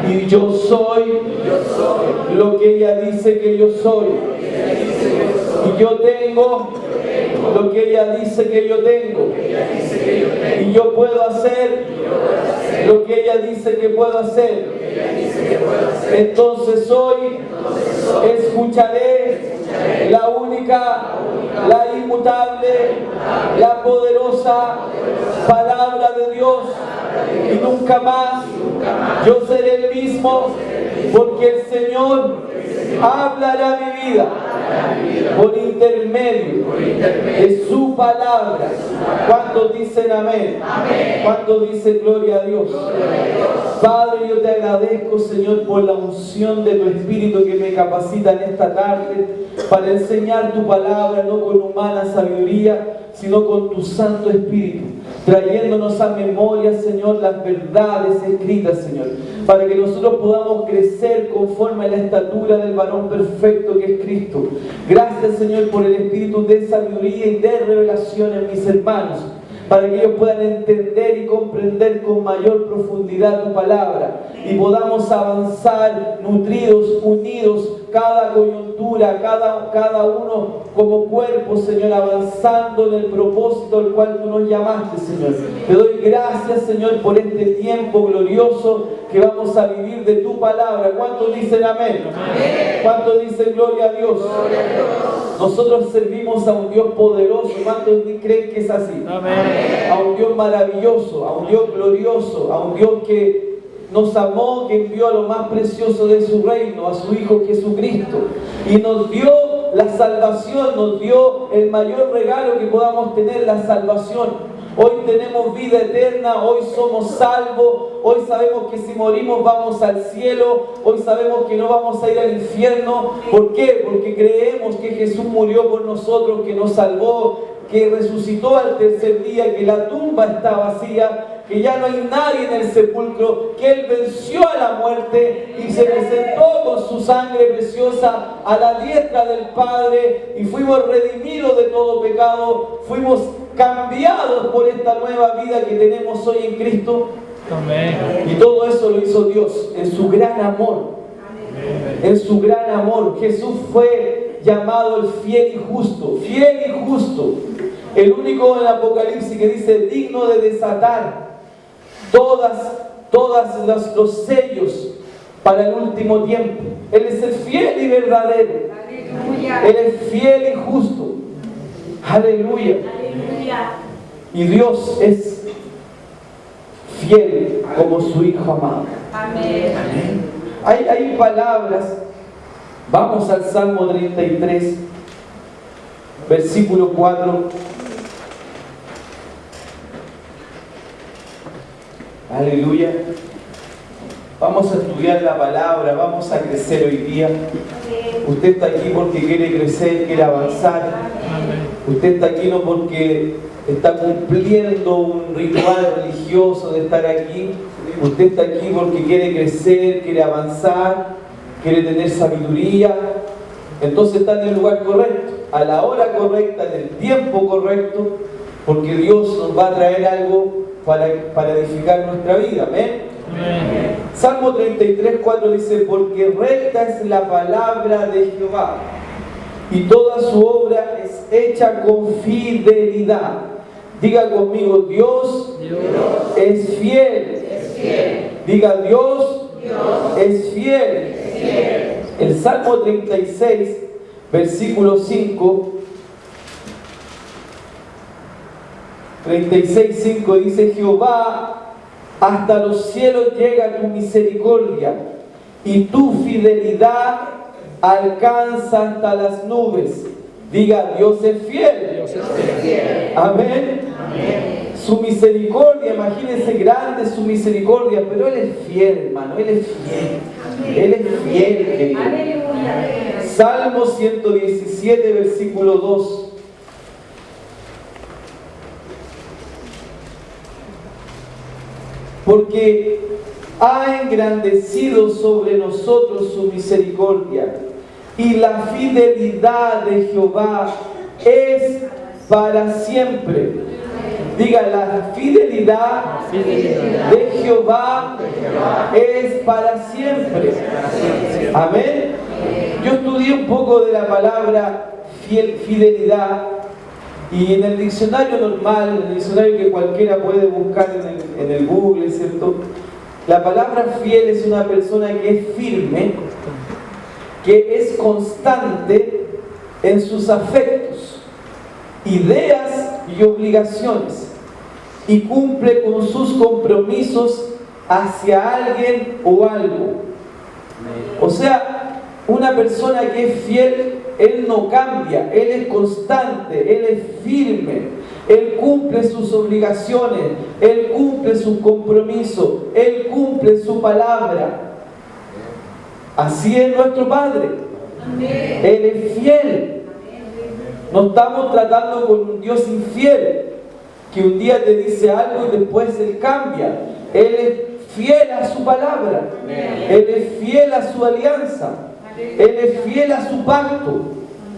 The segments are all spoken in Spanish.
y yo soy lo que ella dice que yo soy. Y yo tengo lo que ella dice que yo tengo. Y yo puedo hacer lo que ella dice que puedo hacer. Entonces hoy escucharé la única, la inmutable, la poderosa palabra de Dios. Y nunca más yo seré el mismo, porque el Señor hablará mi vida por intermedio de su palabra. ¿Cuántos dicen amén? ¿Cuántos dicen gloria a Dios? Padre, yo te agradezco, Señor, por la unción de tu Espíritu que me capacita en esta tarde para enseñar tu palabra, no con humana sabiduría, sino con tu Santo Espíritu, trayéndonos a memoria, Señor, las verdades escritas, Señor, para que nosotros podamos crecer conforme a la estatura del varón perfecto que es Cristo. Gracias, Señor, por el Espíritu de sabiduría y de revelación en mis hermanos, para que ellos puedan entender y comprender con mayor profundidad tu palabra y podamos avanzar nutridos, unidos, cada coyuntura, cada uno como cuerpo, Señor, avanzando en el propósito al cual tú nos llamaste, Señor. Te doy gracias, Señor, por este tiempo glorioso que vamos a vivir de tu palabra. ¿Cuántos dicen amén? ¿Cuántos dicen gloria a Dios? Nosotros servimos a un Dios poderoso. ¿Cuántos creen que es así? Amén. A un Dios maravilloso, a un Dios glorioso, a un Dios que nos amó, que envió a lo más precioso de su reino, a su Hijo Jesucristo, y nos dio la salvación, nos dio el mayor regalo que podamos tener, la salvación. Hoy tenemos vida eterna, hoy somos salvos, hoy sabemos que si morimos vamos al cielo, hoy sabemos que no vamos a ir al infierno. ¿Por qué? Porque creemos que Jesús murió por nosotros, que nos salvó, que resucitó al tercer día, que la tumba está vacía, que ya no hay nadie en el sepulcro, que Él venció a la muerte y se presentó con su sangre preciosa a la diestra del Padre, y fuimos redimidos de todo pecado, fuimos cambiados por esta nueva vida que tenemos hoy en Cristo. Amén. Y todo eso lo hizo Dios en su gran amor. En su gran amor. Jesús fue llamado el fiel y justo. Fiel y justo. El único en Apocalipsis que dice digno de desatar todas los sellos para el último tiempo. Él es el fiel y verdadero. Aleluya. Él es fiel y justo. Aleluya. Aleluya. Y Dios es fiel como su Hijo amado. Amén. Amén. Hay palabras. Vamos al Salmo 33, versículo 4. Aleluya. Vamos a estudiar la palabra, vamos a crecer hoy día. Usted está aquí porque quiere crecer, quiere avanzar. Usted está aquí no porque está cumpliendo un ritual religioso de estar aquí. Usted está aquí porque quiere crecer, quiere avanzar, quiere tener sabiduría. Entonces está en el lugar correcto, a la hora correcta, en el tiempo correcto, porque Dios nos va a traer algo para edificar nuestra vida. Amén. Amén. Salmo 33, 4 dice: porque recta es la palabra de Jehová, y toda su obra es hecha con fidelidad. Diga conmigo: Dios es fiel. Diga: Dios es fiel. El Salmo 36, versículo 5. 36:5 dice: Jehová, hasta los cielos llega tu misericordia, y tu fidelidad alcanza hasta las nubes. Diga: Dios es fiel. Dios es fiel. Amén. Amén. Su misericordia, imagínense, grande su misericordia, pero Él es fiel, hermano, Él es fiel. Amén. Él es fiel. Aleluya. Salmo 117, versículo 2. Porque ha engrandecido sobre nosotros su misericordia, y la fidelidad de Jehová es para siempre. Diga, la fidelidad de Jehová es para siempre. Amén. Yo estudié un poco de la palabra fidelidad, y en el diccionario normal, en el diccionario que cualquiera puede buscar en el Google, ¿cierto? La palabra fiel es una persona que es firme, que es constante en sus afectos, ideas y obligaciones, y cumple con sus compromisos hacia alguien o algo. O sea, una persona que es fiel, él no cambia, él es constante, él es firme, él cumple sus obligaciones, él cumple sus compromisos, él cumple su palabra. Así es nuestro Padre. Él es fiel. No estamos tratando con un Dios infiel, que un día te dice algo y después él cambia. Él es fiel a su palabra. Él es fiel a su alianza. Él es fiel a su pacto.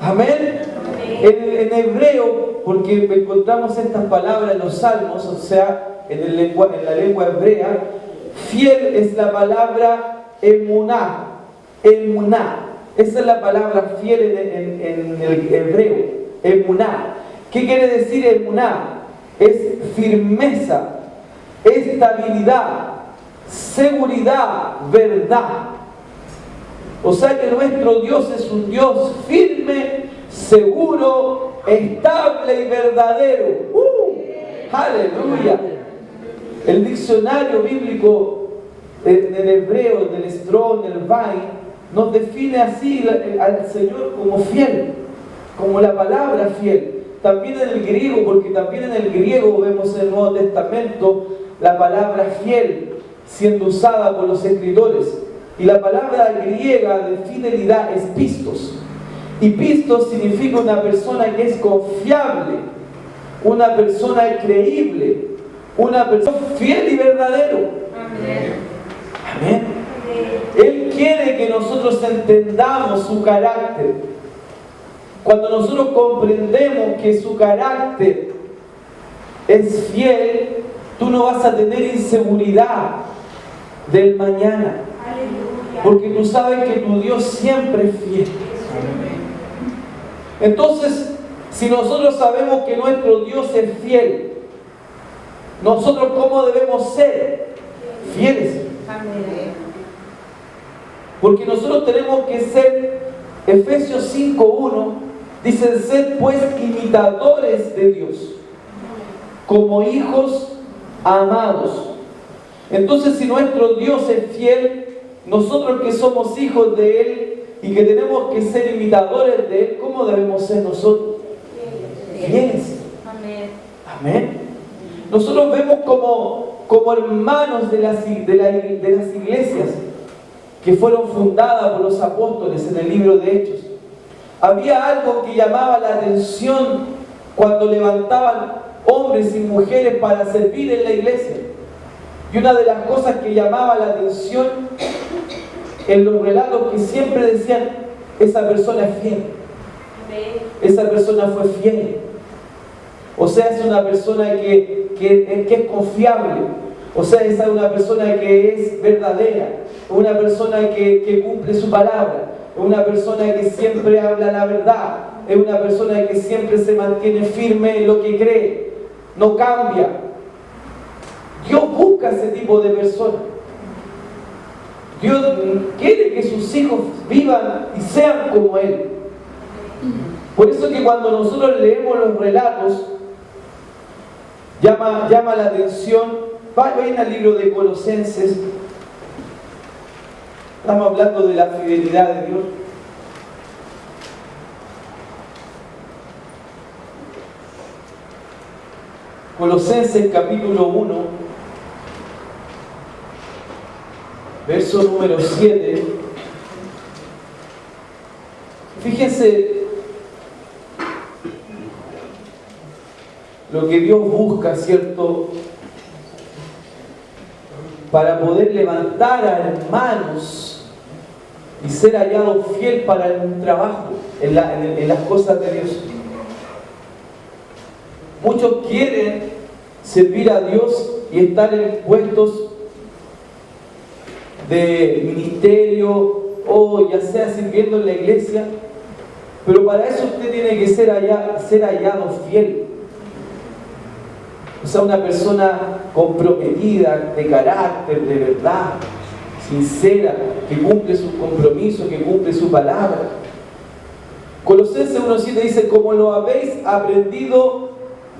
Amén. En hebreo, porque encontramos estas palabras en los salmos, o sea, en la lengua hebrea, fiel es la palabra emuná. Emuná. Esa es la palabra fiel en el hebreo. Emuná. ¿Qué quiere decir emuná? Es firmeza, estabilidad, seguridad, verdad. O sea que nuestro Dios es un Dios firme, seguro, estable y verdadero. ¡Aleluya! El diccionario bíblico en el hebreo, del Strong, del Vine, nos define así al Señor como fiel, como la palabra fiel. También en el griego, porque también en el griego vemos en el Nuevo Testamento la palabra fiel siendo usada por los escritores. Y la palabra griega de fidelidad es pistos. Y pistos significa una persona que es confiable, una persona creíble, una persona fiel y verdadero. Amén. Amén. Él quiere que nosotros entendamos su carácter. Cuando nosotros comprendemos que su carácter es fiel, tú no vas a tener inseguridad del mañana. Porque tú sabes que tu Dios siempre es fiel. Entonces, si nosotros sabemos que nuestro Dios es fiel, nosotros ¿cómo debemos ser? Fieles. Porque nosotros tenemos que ser, Efesios 5:1 dice, sed pues imitadores de Dios, como hijos amados. Entonces, si nuestro Dios es fiel, nosotros que somos hijos de Él y que tenemos que ser imitadores de Él, ¿cómo debemos ser nosotros? Fieles. Amén. Nosotros vemos como hermanos de las iglesias que fueron fundadas por los apóstoles en el libro de Hechos. Había algo que llamaba la atención cuando levantaban hombres y mujeres para servir en la iglesia. Y una de las cosas que llamaba la atención en los relatos, que siempre decían, esa persona es fiel. Esa persona fue fiel. O sea, es una persona que es confiable. O sea, es una persona que es verdadera. Una persona que cumple su palabra. Una persona que siempre habla la verdad. Es una persona que siempre se mantiene firme en lo que cree. No cambia. Dios busca ese tipo de personas. Dios quiere que sus hijos vivan y sean como Él. Por eso que cuando nosotros leemos los relatos, llama la atención. Vayan al libro de Colosenses. Estamos hablando de la fidelidad de Dios. Colosenses capítulo 1, verso número 7. Fíjense lo que Dios busca, ¿cierto? Para poder levantar a hermanos y ser hallado fiel para el trabajo, en las cosas de Dios. Muchos quieren servir a Dios y estar en puestos de ministerio o ya sea sirviendo en la iglesia, pero para eso usted tiene que ser hallado fiel. O sea, una persona comprometida, de carácter, de verdad, sincera, que cumple sus compromisos, que cumple su palabra. Colosenses 1:7 dice: como lo habéis aprendido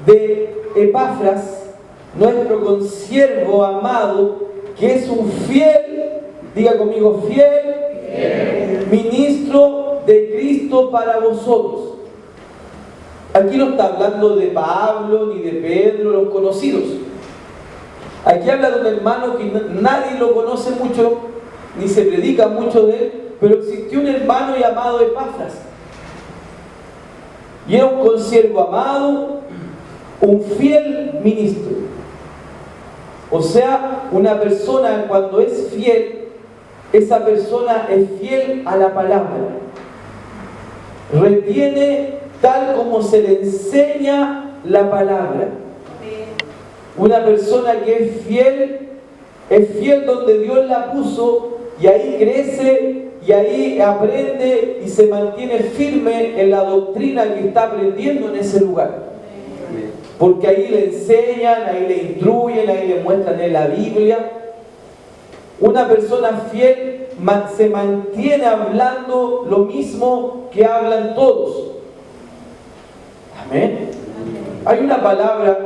de Epafras, nuestro consiervo amado, que es un fiel, diga conmigo, fiel ministro de Cristo para vosotros. Aquí no está hablando de Pablo ni de Pedro, los conocidos. Aquí habla de un hermano que nadie lo conoce mucho, ni se predica mucho de él, pero existió un hermano llamado Epafras. Y era un consiervo amado, un fiel ministro. O sea, una persona cuando es fiel, esa persona es fiel a la palabra. Retiene tal como se le enseña la palabra. Una persona que es fiel donde Dios la puso, y ahí crece, y ahí aprende y se mantiene firme en la doctrina que está aprendiendo en ese lugar. Porque ahí le enseñan, ahí le instruyen, ahí le muestran en la Biblia. Una persona fiel se mantiene hablando lo mismo que hablan todos. Amén. Hay una palabra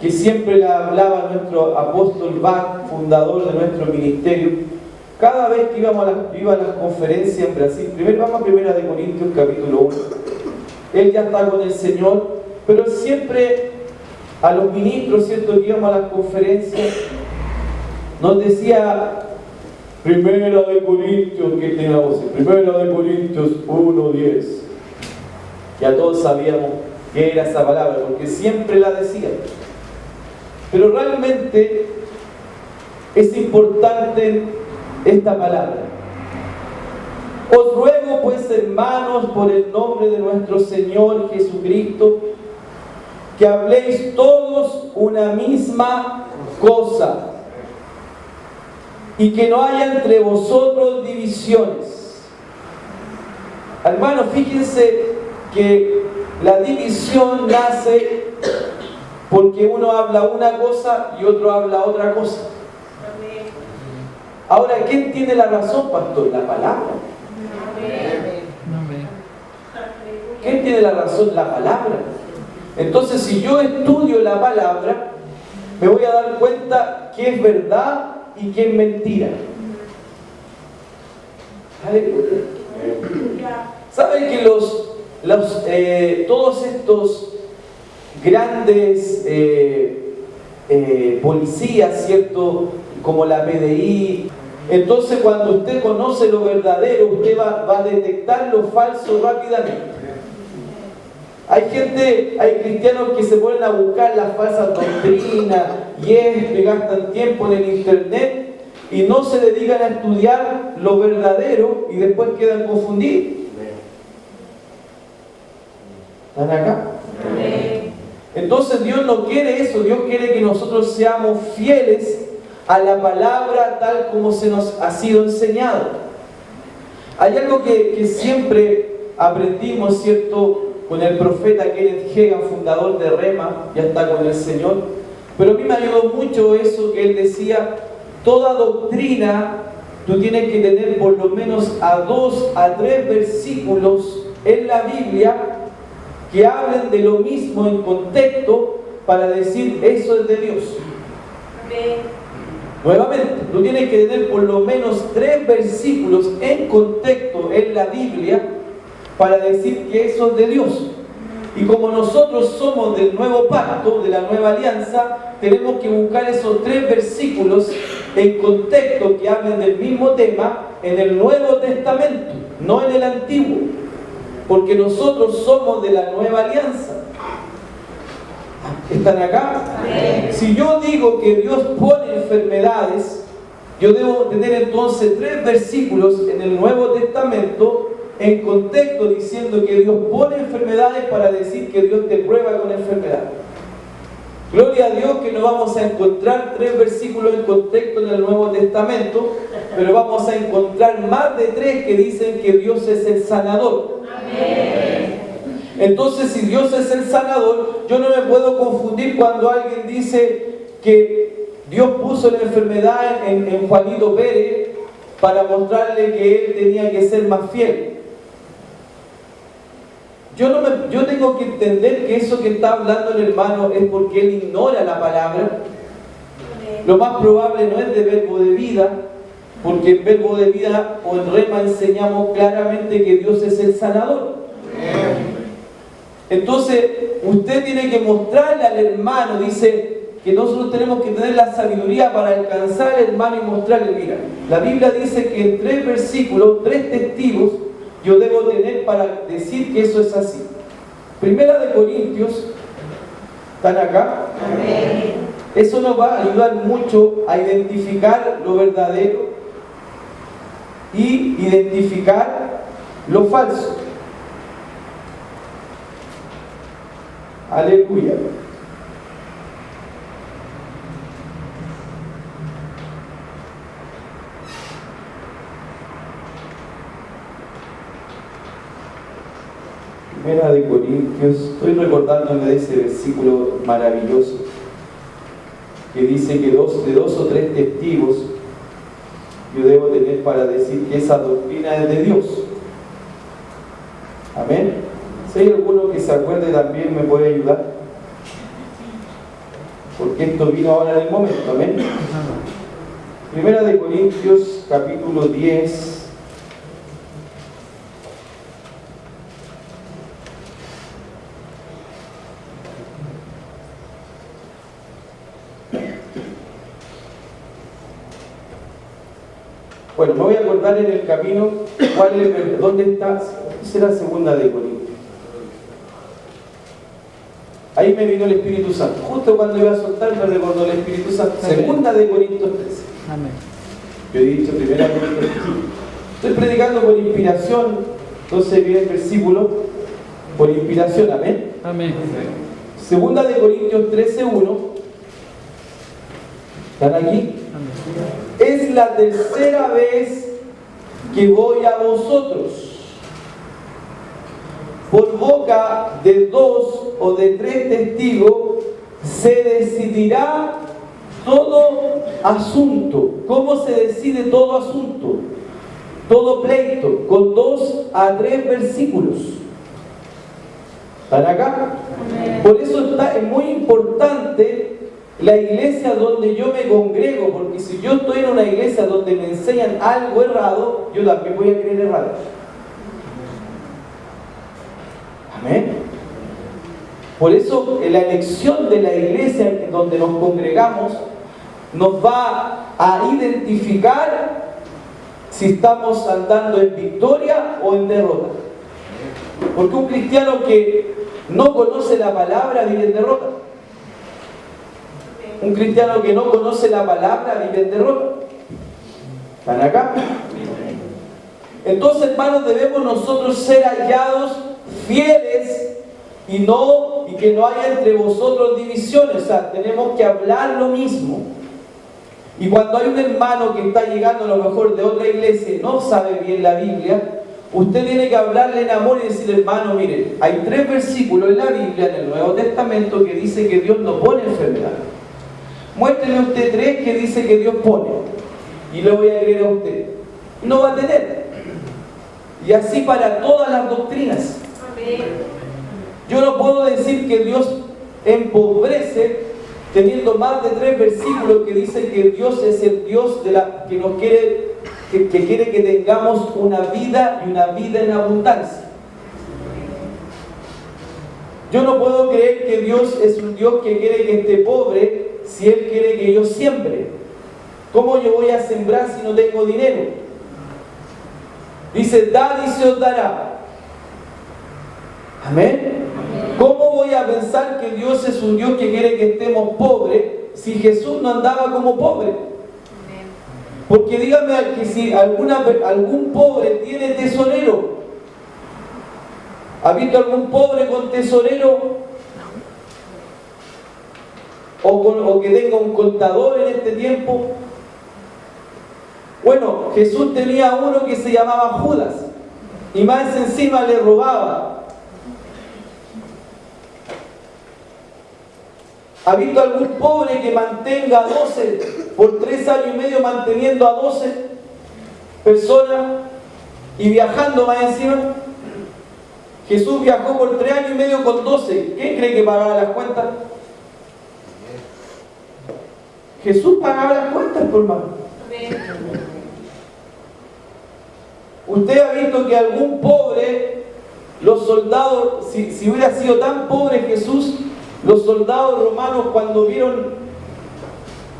que siempre la hablaba nuestro apóstol Bach, fundador de nuestro ministerio. Cada vez que iba a las conferencias en Brasil, vamos a 1 Corintios capítulo 1. Él ya está con el Señor, pero siempre a los ministros, ¿cierto?, que íbamos a las conferencias, nos decía 1 Corintios, que tengamos 1 Corintios 1:10. Ya todos sabíamos qué era esa palabra, porque siempre la decía. Pero realmente es importante esta palabra. Os ruego pues, hermanos, por el nombre de nuestro Señor Jesucristo, que habléis todos una misma cosa, y que no haya entre vosotros divisiones. Hermanos, fíjense que la división nace porque uno habla una cosa y otro habla otra cosa. Ahora, ¿quién tiene la razón, pastor? La palabra. ¿Quién tiene la razón? La palabra. Entonces, si yo estudio la palabra, me voy a dar cuenta que es verdad y que es mentira. ¿Saben que todos estos grandes policías, ¿cierto?, como la PDI, entonces cuando usted conoce lo verdadero, usted va a detectar lo falso rápidamente? Hay cristianos que se ponen a buscar las falsas doctrinas y gastan tiempo en el internet y no se dedican a estudiar lo verdadero y después quedan confundidos. ¿Están acá? Entonces Dios no quiere eso. Dios quiere que nosotros seamos fieles a la palabra tal como se nos ha sido enseñado. Hay algo que siempre aprendimos, ¿cierto?, con el profeta Kenneth Hagin, fundador de Rema, ya está con el Señor, pero a mí me ayudó mucho eso que él decía: toda doctrina, tú tienes que tener por lo menos a 2 a 3 versículos en la Biblia que hablen de lo mismo en contexto para decir eso es de Dios. Amén. Nuevamente, tú tienes que tener por lo menos 3 versículos en contexto en la Biblia para decir que eso es de Dios. Y como nosotros somos del nuevo pacto, de la nueva alianza, tenemos que buscar esos 3 versículos en contexto que hablen del mismo tema en el Nuevo Testamento, no en el Antiguo, porque nosotros somos de la nueva alianza. ¿Están acá? Amén. Si yo digo que Dios pone enfermedades, yo debo tener entonces 3 versículos en el Nuevo Testamento en contexto diciendo que Dios pone enfermedades para decir que Dios te prueba con enfermedad. Gloria a Dios que no vamos a encontrar 3 versículos en contexto en el Nuevo Testamento, pero vamos a encontrar más de 3 que dicen que Dios es el sanador. Amén. Entonces, si Dios es el sanador, yo no me puedo confundir cuando alguien dice que Dios puso la enfermedad en Juanito Pérez para mostrarle que él tenía que ser más fiel. Yo tengo que entender que eso que está hablando el hermano es porque él ignora la palabra. Lo más probable no es de verbo de vida, porque en verbo de vida o en rema enseñamos claramente que Dios es el sanador. Entonces, usted tiene que mostrarle al hermano, dice que nosotros tenemos que tener la sabiduría para alcanzar al hermano y mostrarle, mira, la Biblia dice que en 3 versículos, 3 testigos, yo debo tener para decir que eso es así. Primera de Corintios, ¿están acá? Amén. Eso nos va a ayudar mucho a identificar lo verdadero y identificar lo falso. Aleluya. Primera de Corintios, estoy recordándome de ese versículo maravilloso que dice que de dos o 3 testigos yo debo tener para decir que esa doctrina es de Dios. Amén. Si hay alguno que se acuerde también me puede ayudar, porque esto vino ahora en el momento. Amén. Primera de Corintios capítulo 10. Bueno, me voy a acordar en el camino dónde está. Será segunda de Corintios. Ahí me vino el Espíritu Santo. Justo cuando iba a soltar me recordó el Espíritu Santo. Segunda de Corintios 13. Amén. Yo he dicho primera de Corintios 13. Estoy predicando por inspiración. Entonces viene el versículo por inspiración. Amén. Amén. Segunda de Corintios 13:1. ¿Están aquí? Amén. Es la tercera vez que voy a vosotros. Por boca de 2 o de 3 testigos se decidirá todo asunto. ¿Cómo se decide todo asunto? Todo pleito, con 2 a 3 versículos. ¿Están acá? Por eso es muy importante la iglesia donde yo me congrego, porque si yo estoy en una iglesia donde me enseñan algo errado, yo también voy a creer errado. Amén. Por eso la elección de la iglesia en donde nos congregamos nos va a identificar si estamos andando en victoria o en derrota. Porque un cristiano que no conoce la palabra vive en derrota. Un cristiano que no conoce la palabra vive en derrota. ¿Están acá? Entonces, hermanos, debemos nosotros ser hallados fieles y que no haya entre vosotros divisiones. O sea, tenemos que hablar lo mismo. Y cuando hay un hermano que está llegando a lo mejor de otra iglesia y no sabe bien la Biblia, usted tiene que hablarle en amor y decirle, hermano, mire, hay 3 versículos en la Biblia, en el Nuevo Testamento, que dice que Dios no pone enfermedad. Muéstrele a usted 3 que dice que Dios pone, y le voy a creer a usted. No va a tener. Y así para todas las doctrinas. Yo no puedo decir que Dios empobrece teniendo más de 3 versículos que dicen que Dios es el Dios que nos quiere, que quiere que tengamos una vida y una vida en abundancia. Yo no puedo creer que Dios es un Dios que quiere que esté pobre si Él quiere que yo siembre. ¿Cómo yo voy a sembrar si no tengo dinero? Dice, dad y se os dará. Amén. ¿Cómo voy a pensar que Dios es un Dios que quiere que estemos pobres si Jesús no andaba como pobre? Porque dígame que si algún pobre tiene tesorero. ¿Ha visto algún pobre con tesorero? o que tenga un contador en este tiempo. Bueno, Jesús tenía uno que se llamaba Judas, y más encima le robaba. ¿Ha visto algún pobre que mantenga a 12 por 3 años y medio manteniendo a 12 personas y viajando más encima? Jesús viajó por 3 años y medio con 12. ¿Quién cree que pagaba las cuentas? Jesús pagaba las cuentas, por hermano. Usted ha visto que algún pobre, los soldados, si hubiera sido tan pobre Jesús, los soldados romanos cuando vieron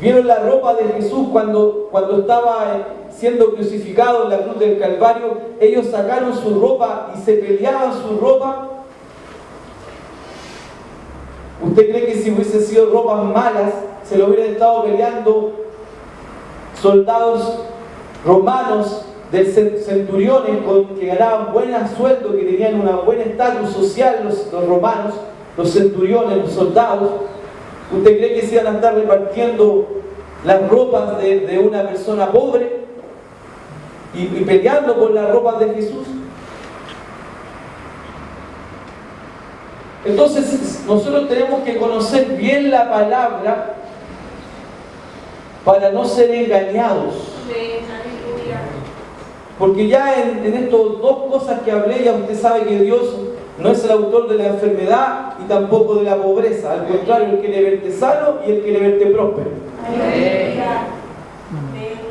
la ropa de Jesús cuando estaba siendo crucificado en la cruz del Calvario, ellos sacaron su ropa y se peleaban su ropa. ¿Usted cree que si hubiese sido ropas malas, se lo hubieran estado peleando soldados romanos de centuriones que ganaban buenos sueldos, que tenían una buena estatus social, los romanos, los centuriones, los soldados? ¿Usted cree que se iban a estar repartiendo las ropas de una persona pobre y peleando por las ropas de Jesús? Entonces nosotros tenemos que conocer bien la palabra para no ser engañados. Porque ya en estas dos cosas que hablé, ya usted sabe que Dios no es el autor de la enfermedad y tampoco de la pobreza. Al contrario, Él quiere verte sano y Él quiere verte próspero.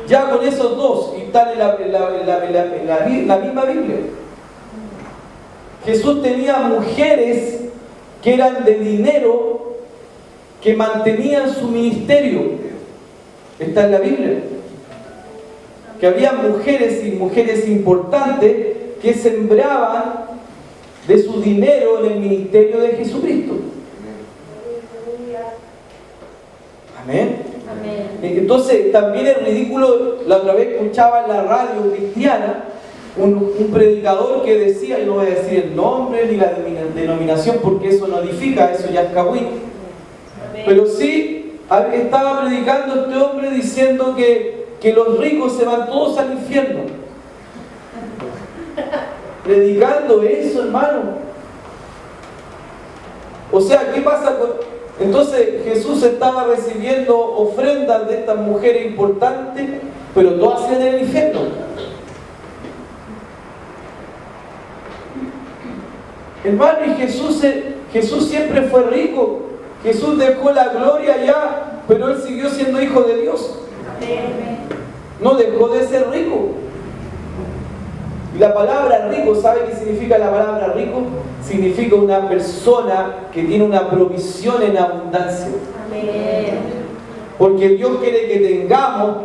Ya con esos dos, y están en la misma Biblia. Jesús tenía mujeres que eran de dinero, que mantenían su ministerio. Está en la Biblia. Que había mujeres y mujeres importantes que sembraban de su dinero en el ministerio de Jesucristo. Amén. Entonces también es ridículo. La otra vez escuchaba en la radio cristiana un predicador que decía, y no voy a decir el nombre ni la denominación porque eso no edifica, eso ya es cagüín, pero sí estaba predicando este hombre diciendo que los ricos se van todos al infierno. Predicando eso, hermano. O sea, ¿qué pasa con...? Entonces Jesús estaba recibiendo ofrendas de estas mujeres importantes, pero todas hacían en el infierno. Hermano, y Jesús siempre fue rico. Jesús dejó la gloria allá, pero Él siguió siendo hijo de Dios. No dejó de ser rico. Y la palabra rico, ¿sabe qué significa la palabra rico? Significa una persona que tiene una provisión en abundancia. Amén. Porque Dios quiere que tengamos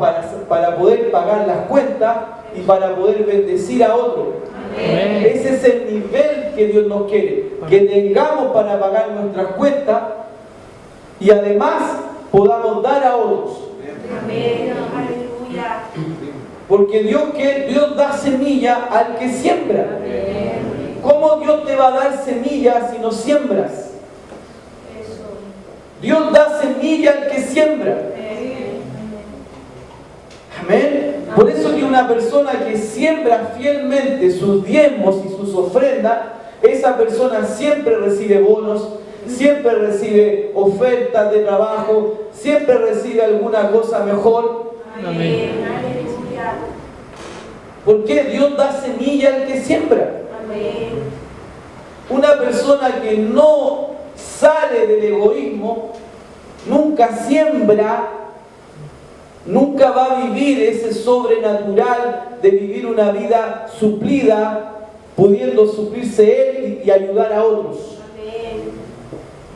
para poder pagar las cuentas y para poder bendecir a otros. Amén. Ese es el nivel que Dios nos quiere. Que tengamos para pagar nuestras cuentas y además podamos dar a otros. Amén. Aleluya. Porque Dios da semilla al que siembra. ¿Cómo Dios te va a dar semilla si no siembras? Dios da semilla al que siembra. Amén. Por eso que una persona que siembra fielmente sus diezmos y sus ofrendas, esa persona siempre recibe bonos, siempre recibe ofertas de trabajo, siempre recibe alguna cosa mejor. Amén. Porque Dios da semilla al que siembra. Amén. Una persona que no sale del egoísmo, nunca siembra, nunca va a vivir ese sobrenatural de vivir una vida suplida, pudiendo suplirse él y ayudar a otros.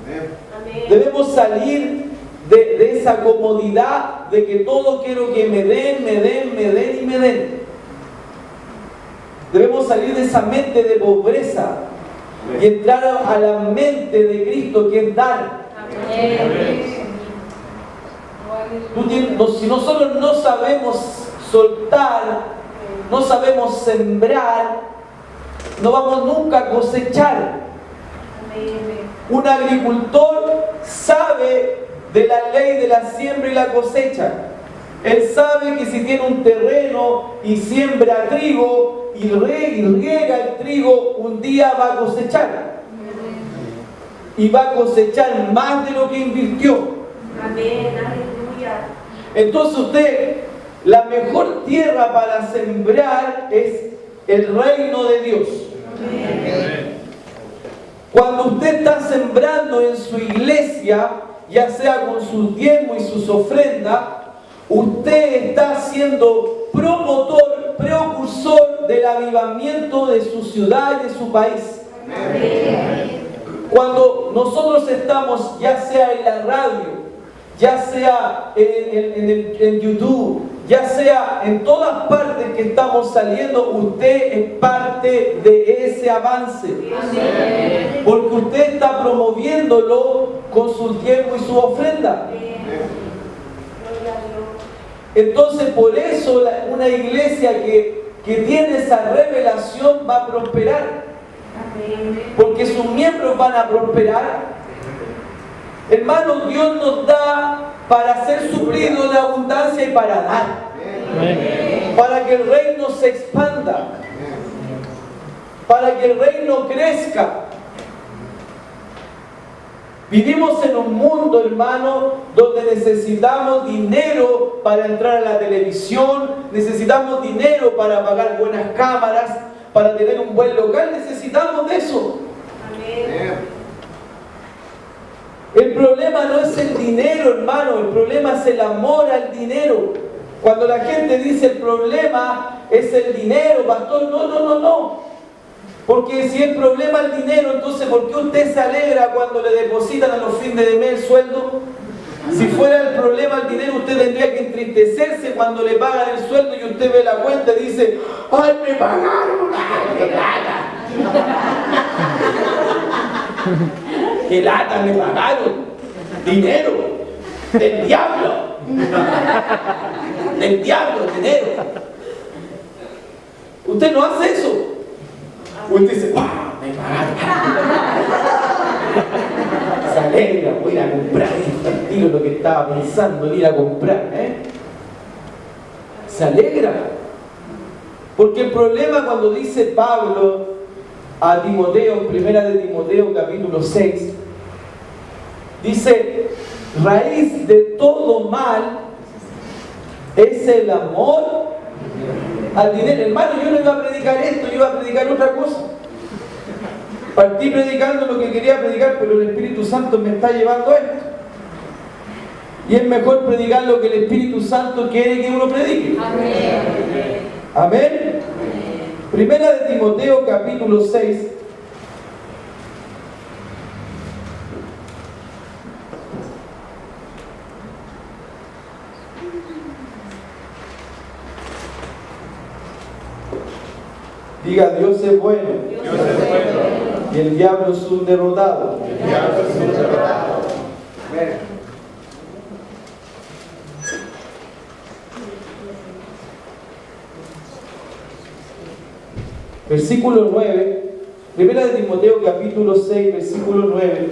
Amén. Debemos salir de esa comodidad de que todo quiero que me den y me den. Debemos salir de esa mente de pobreza y entrar a la mente de Cristo, que es dar. Si nosotros no sabemos soltar, no sabemos sembrar, no vamos nunca a cosechar. Un agricultor sabe de la ley de la siembra y la cosecha. Él sabe que si tiene un terreno y siembra trigo y riega el trigo, un día va a cosechar. Y va a cosechar más de lo que invirtió. Amén, aleluya. Entonces usted, la mejor tierra para sembrar es el reino de Dios. Amén. Cuando usted está sembrando en su iglesia, ya sea con sus diezmos y sus ofrendas, usted está siendo promotor, precursor del avivamiento de su ciudad y de su país. Amén. Cuando nosotros estamos, ya sea en la radio, ya sea en YouTube, ya sea en todas partes que estamos saliendo, usted es parte de ese avance. Amén. Porque usted está promoviéndolo con su tiempo y su ofrenda. Entonces, por eso una iglesia que tiene esa revelación va a prosperar. Porque sus miembros van a prosperar. Hermanos, Dios nos da para ser suplido de abundancia y para dar. Para que el reino se expanda. Para que el reino crezca. Vivimos en un mundo, hermano, donde necesitamos dinero para entrar a la televisión, necesitamos dinero para pagar buenas cámaras, para tener un buen local, necesitamos de eso. Amén. El problema no es el dinero, hermano, el problema es el amor al dinero. Cuando la gente dice el problema es el dinero, pastor, no. Porque si el problema es el dinero, entonces ¿por qué usted se alegra cuando le depositan a los fines de mes el sueldo? Si fuera el problema el dinero, usted tendría que entristecerse cuando le pagan el sueldo y usted ve la cuenta y dice: ¡ay, me pagaron! ¡Ay, qué lata! ¡Qué lata me pagaron! ¡Dinero! ¡Del diablo! ¡Del diablo, dinero! Usted no hace eso. Usted dice: ¡wow! Me pagaron. Se alegra, voy a ir a comprar esto, lo que estaba pensando en ir a comprar. Se alegra. Porque el problema, cuando dice Pablo a Timoteo, primera de Timoteo capítulo 6, dice: raíz de todo mal es el amor al dinero. Hermano, yo no iba a predicar esto, yo iba a predicar otra cosa. Partí predicando lo que quería predicar, pero el Espíritu Santo me está llevando a esto. Y es mejor predicar lo que el Espíritu Santo quiere que uno predique. Amén. Amén. Primera de Timoteo capítulo 6. Diga: Dios es bueno. Dios es bueno. Y el diablo es un derrotado. El diablo es un derrotado. Versículo 9. Primera de Timoteo capítulo 6, versículo 9.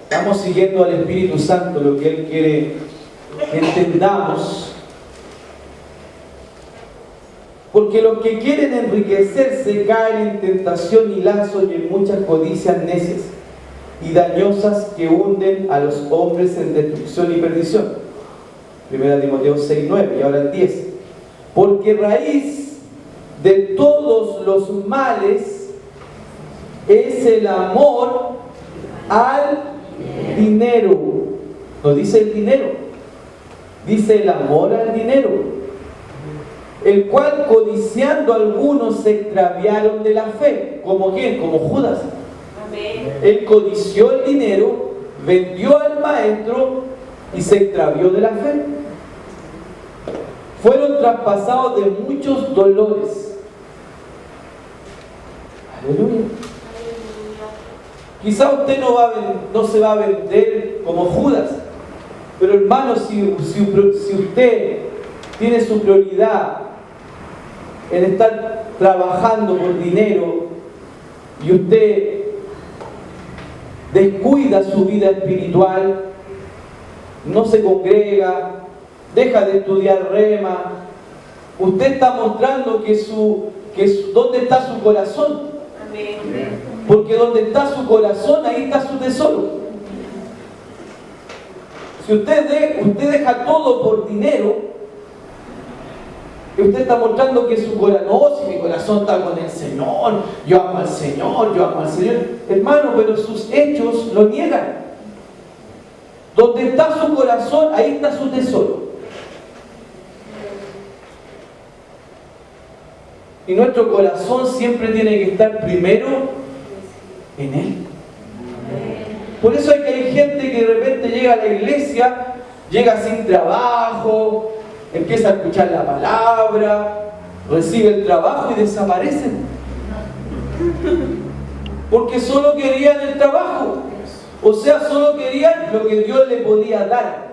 Estamos siguiendo al Espíritu Santo, lo que Él quiere que entendamos. Porque los que quieren enriquecerse caen en tentación y lazo y en muchas codicias necias y dañosas que hunden a los hombres en destrucción y perdición. Primera Timoteo 6, 9 y ahora el 10. Porque raíz de todos los males es el amor al dinero. No dice el dinero, dice el amor al dinero, el cual codiciando algunos se extraviaron de la fe. ¿Como quién? Como Judas. Amén. Él codició el dinero, vendió al maestro y se extravió de la fe. Fueron traspasados de muchos dolores. Aleluya. Quizá usted no se va a vender como Judas, pero hermano, si usted tiene su prioridad en estar trabajando por dinero y usted descuida su vida espiritual, no se congrega, deja de estudiar rema, usted está mostrando dónde está su corazón. Porque donde está su corazón, ahí está su tesoro. Si usted deja todo por dinero, y usted está mostrando que su corazón, no, si mi corazón está con el Señor, yo amo al Señor, yo amo al Señor. Hermano, pero sus hechos lo niegan. Donde está su corazón, ahí está su tesoro. Y nuestro corazón siempre tiene que estar primero en Él. Por eso es que hay gente que de repente llega a la iglesia, llega sin trabajo, empieza a escuchar la palabra, recibe el trabajo y desaparecen. Porque solo querían el trabajo. O sea, solo querían lo que Dios le podía dar.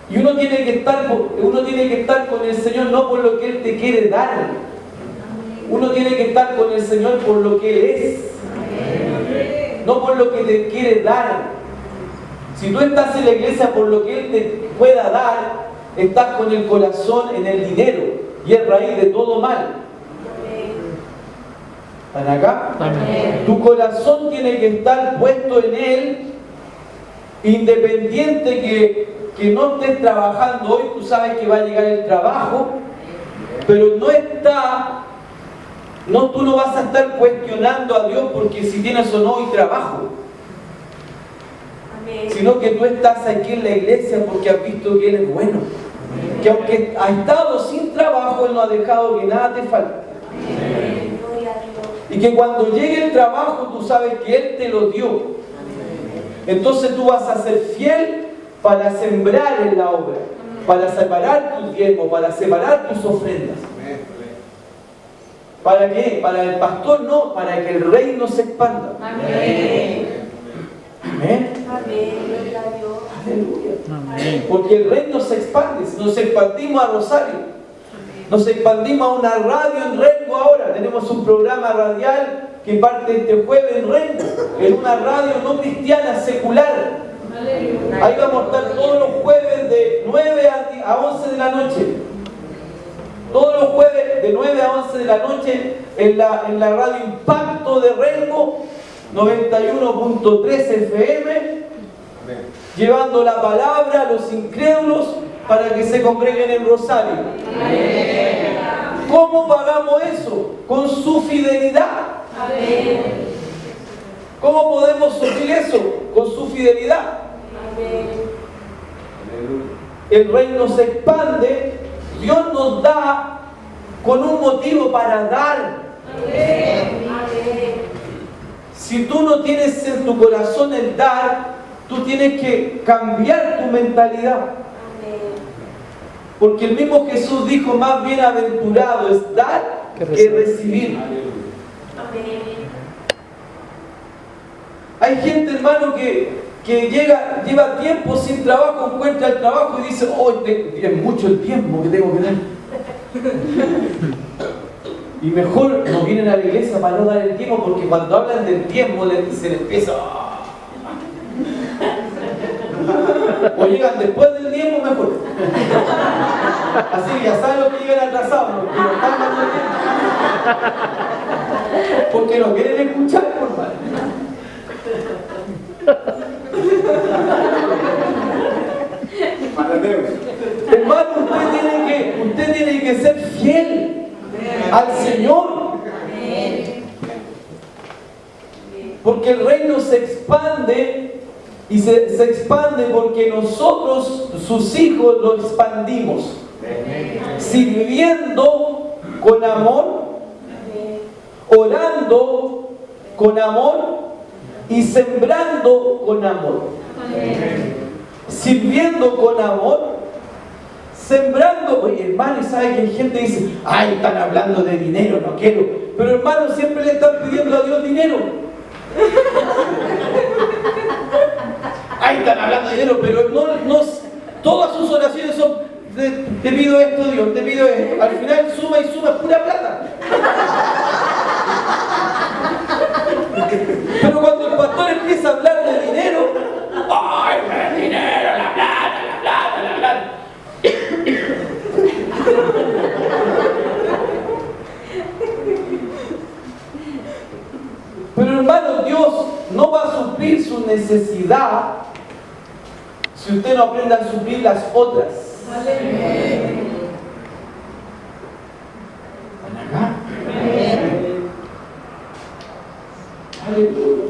Y uno tiene que estar con el Señor no por lo que Él te quiere dar. Uno tiene que estar con el Señor por lo que Él es. No por lo que te quiere dar. Si tú estás en la iglesia por lo que Él te pueda dar, estás con el corazón en el dinero. Y es raíz de todo mal. ¿Están acá? Tu corazón tiene que estar puesto en Él, independiente que no estés trabajando hoy. Tú sabes que va a llegar el trabajo, pero tú no vas a estar cuestionando a Dios porque si tienes o no hoy trabajo. Amén. Sino que tú estás aquí en la iglesia porque has visto que Él es bueno. Amén. Que aunque has estado sin trabajo, Él no ha dejado que nada te falte. Amén. Y que cuando llegue el trabajo, tú sabes que Él te lo dio. Amén. Entonces tú vas a ser fiel para sembrar en la obra, para separar tus diezmos, para separar tus ofrendas. ¿Para qué? Para el pastor no, para que el reino se expanda. Amén. Amén. Aleluya. Amén. Porque el reino se expande. Nos expandimos a Rosario. Nos expandimos a una radio en Rengo ahora. Tenemos un programa radial que parte este jueves en Rengo, en una radio no cristiana, secular. Ahí vamos a estar todos los jueves de 9 a 11 de la noche. Todos los jueves de 9 a 11 de la noche en la radio Impacto de Rengo, 91.3 FM, llevando la palabra a los incrédulos para que se congreguen en Rosario. ¿Cómo pagamos eso? Con su fidelidad. ¿Cómo podemos suplir eso? Con su fidelidad. El reino se expande. Dios nos da con un motivo para dar. Si tú no tienes en tu corazón el dar, tú tienes que cambiar tu mentalidad. Porque el mismo Jesús dijo, más bienaventurado es dar que recibir. Hay gente, hermano, que lleva tiempo sin trabajo, encuentra el trabajo y dice, es mucho el tiempo que tengo que dar. Y mejor no vienen a la iglesia para no dar el tiempo, porque cuando hablan del tiempo se les empieza. O llegan después del tiempo, mejor. Así que ya saben los que llegan atrasados, porque no están dando tiempo. Porque no quieren escuchar, por favor. Hermano, usted tiene que ser fiel al Señor. Porque el reino se expande y se expande porque nosotros, sus hijos, lo expandimos. Sirviendo con amor, orando con amor y sembrando con amor. Sirviendo con amor, sembrando. Oye, hermano, ¿sabe que hay gente que dice, ay, están hablando de dinero, no quiero? Pero hermano, siempre le están pidiendo a Dios dinero. Ay, están hablando de dinero, pero no, todas sus oraciones son, te pido esto, Dios, te pido esto. Al final suma y suma, es pura plata. Pero cuando el pastor necesidad si usted no aprende a suplir las otras. ¿Están acá? Aleluya.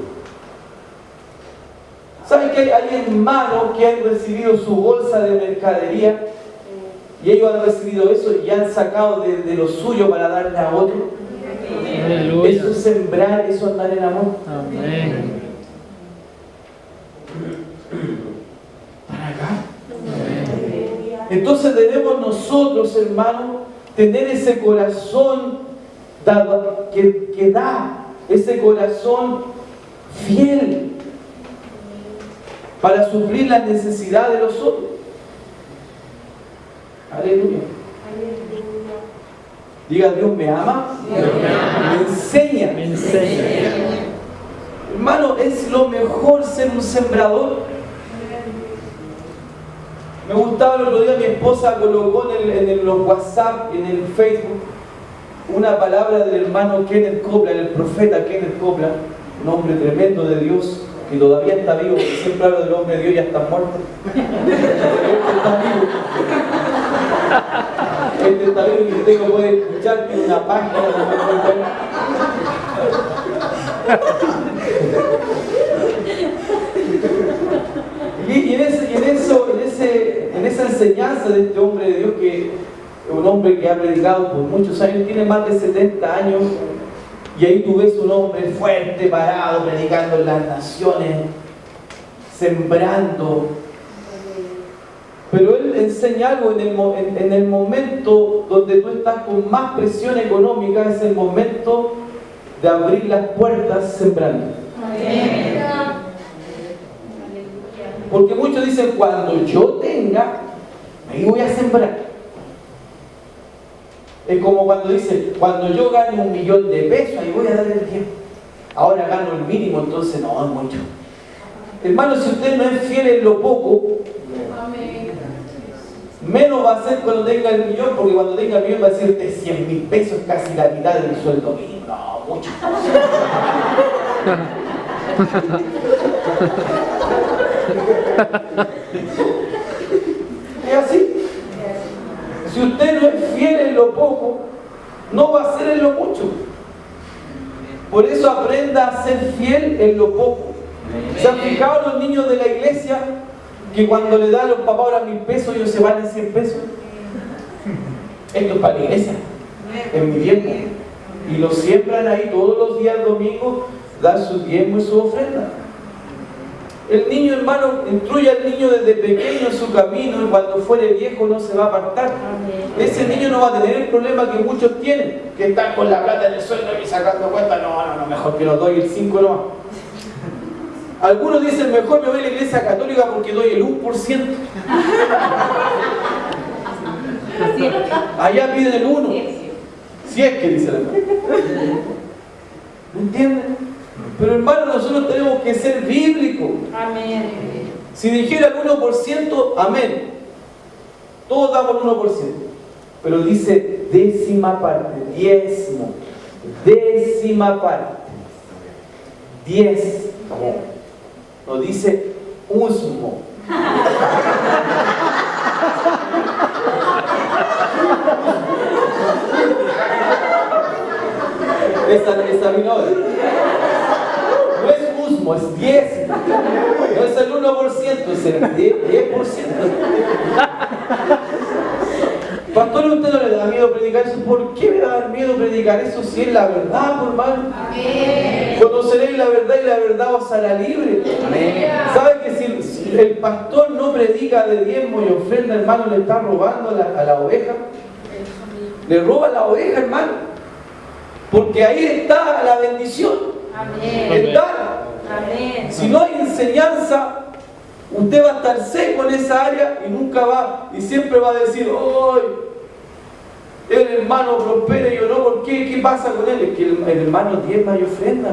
¿Saben que hay hermanos que han recibido su bolsa de mercadería y ellos han recibido eso y han sacado de lo suyo para darle a otro? Aleluya. Eso es sembrar, eso es andar en amor. Amén. ¿Para acá? Entonces debemos nosotros, hermanos, tener ese corazón que da, ese corazón fiel para suplir las necesidades de los otros. Aleluya. Diga, Dios me ama, me enseña. Me enseña. Hermano, es lo mejor ser un sembrador. Me gustaba el otro día, mi esposa colocó en los WhatsApp, en el Facebook, una palabra del hermano Kenneth Copeland, el profeta Kenneth Copeland, un hombre tremendo de Dios, que todavía está vivo, porque siempre hablo del hombre de Dios y ya está muerto. Está vivo. Este está vivo y usted lo puede escuchar, tiene una página. Y en esa enseñanza de este hombre de Dios, que es un hombre que ha predicado por muchos años, tiene más de 70 años, y ahí tú ves un hombre fuerte, parado, predicando en las naciones, sembrando. Pero él enseña algo en el momento donde tú estás con más presión económica, es el momento de abrir las puertas sembrando. Amén. Porque muchos dicen, cuando yo tenga, ahí voy a sembrar. Es como cuando dice, cuando yo gane 1 millón de pesos, ahí voy a dar el tiempo. Ahora gano el mínimo, entonces no, es mucho. Hermano, si usted no es fiel en lo poco, menos va a ser cuando tenga el millón, porque cuando tenga el millón va a ser de 100.000 pesos, casi la mitad de mi sueldo mínimo. No, mucho. Es así. Si usted no es fiel en lo poco, no va a ser en lo mucho. Por eso aprenda a ser fiel en lo poco. ¿Se han fijado los niños de la iglesia que cuando le dan a los papás ahora 1.000 pesos, ellos se valen 100 pesos? Esto es para la iglesia, en mi tiempo. Y lo siembran ahí todos los días domingos, dan su diezmo y su ofrenda. El niño, hermano, instruye al niño desde pequeño en su camino, y cuando fuere viejo no se va a apartar. Ese niño no va a tener el problema que muchos tienen, que están con la plata en el sueldo y sacando cuenta. No, mejor que no doy el 5 nomás. Algunos dicen, mejor me voy a la iglesia católica porque doy el 1%. Allá piden el 1. Si es que dice la hermana. ¿Me entienden? Pero hermano, nosotros tenemos que ser bíblicos. Amén. Si dijera el 1%, amén. Todos damos el 1%. Pero dice décima parte, diezmo. Décima parte. 10. No dice usmo. Esta mi novia. No es usmo, es 10. No es el 1%, es el 10%. Pastor, ¿a usted no le da miedo predicar eso? ¿Por qué me va a dar miedo predicar eso si es la verdad, por hermano? Amén. Conoceréis la verdad y la verdad os hará libre. Amén. ¿Sabe que si el pastor no predica de diezmo y ofrenda, hermano, le está robando a la oveja? Le roba la oveja, hermano. Porque ahí está la bendición. Amén. El dar. Amén. Si no hay enseñanza, usted va a estar seco en esa área y nunca va, y siempre va a decir, ¡ay! El hermano prospera y yo no, ¿por qué? ¿Qué pasa con él? Es que el hermano diezma y ofrenda.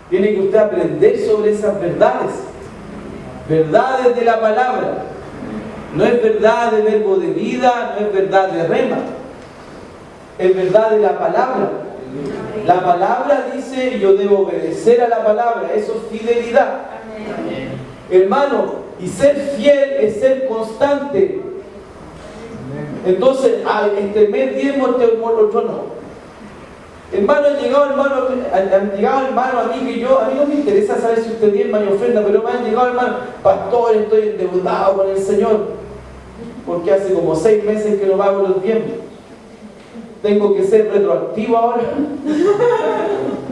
Tiene que usted aprender sobre esas verdades. Verdades de la palabra. No es verdad de verbo de vida, no es verdad de rema. Es verdad de la palabra. La palabra dice, yo debo obedecer a la palabra, eso es fidelidad. Hermano, y ser fiel es ser constante. Entonces, este mes diezmo, este otro no. Hermano, han llegado hermano a mí que a mí no me interesa saber si usted diezma y ofrenda, pero me han llegado hermano, pastor, estoy endeudado con el Señor, porque hace como 6 meses que no pago los diezmos. Tengo que ser retroactivo ahora,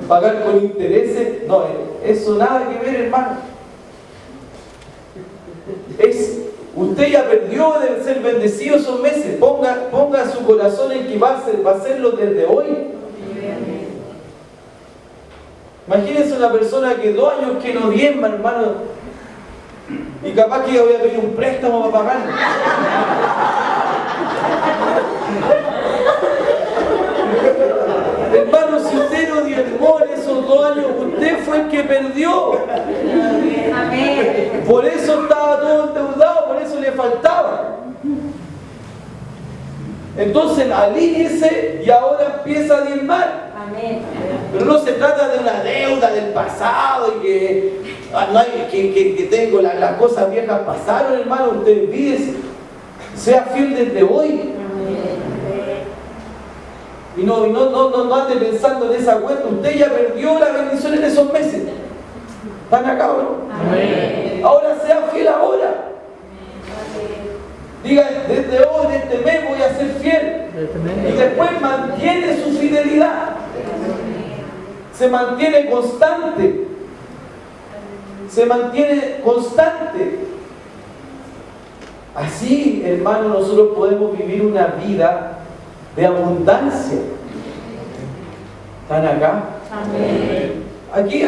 pagar con intereses. No, eso nada que ver, hermano. Usted ya perdió de ser bendecido esos meses. Ponga su corazón en que va a hacerlo desde hoy. Imagínense una persona que 2 años que no diezma, hermano, y capaz que voy a pedir un préstamo para pagar. Hermano, si usted no diezmó en esos 2 años, usted fue el que perdió. Amén. Por eso estaba todo endeudado, por eso le faltaba. Entonces alíñese y ahora empieza a diezmar. Amén. Pero no se trata de una deuda del pasado y que tengo las cosas viejas pasaron, hermano. Usted olvídese, sea fiel desde hoy. Y no ande pensando en esa cuenta. Usted ya perdió la bendición en esos meses. ¿Están acá o no? Amén. Ahora sea fiel ahora. Diga, desde hoy, de este mes voy a ser fiel. Y después mantiene su fidelidad. Se mantiene constante. Se mantiene constante. Así, hermano, nosotros podemos vivir una vida de abundancia. ¿Están acá? Amén. Aquí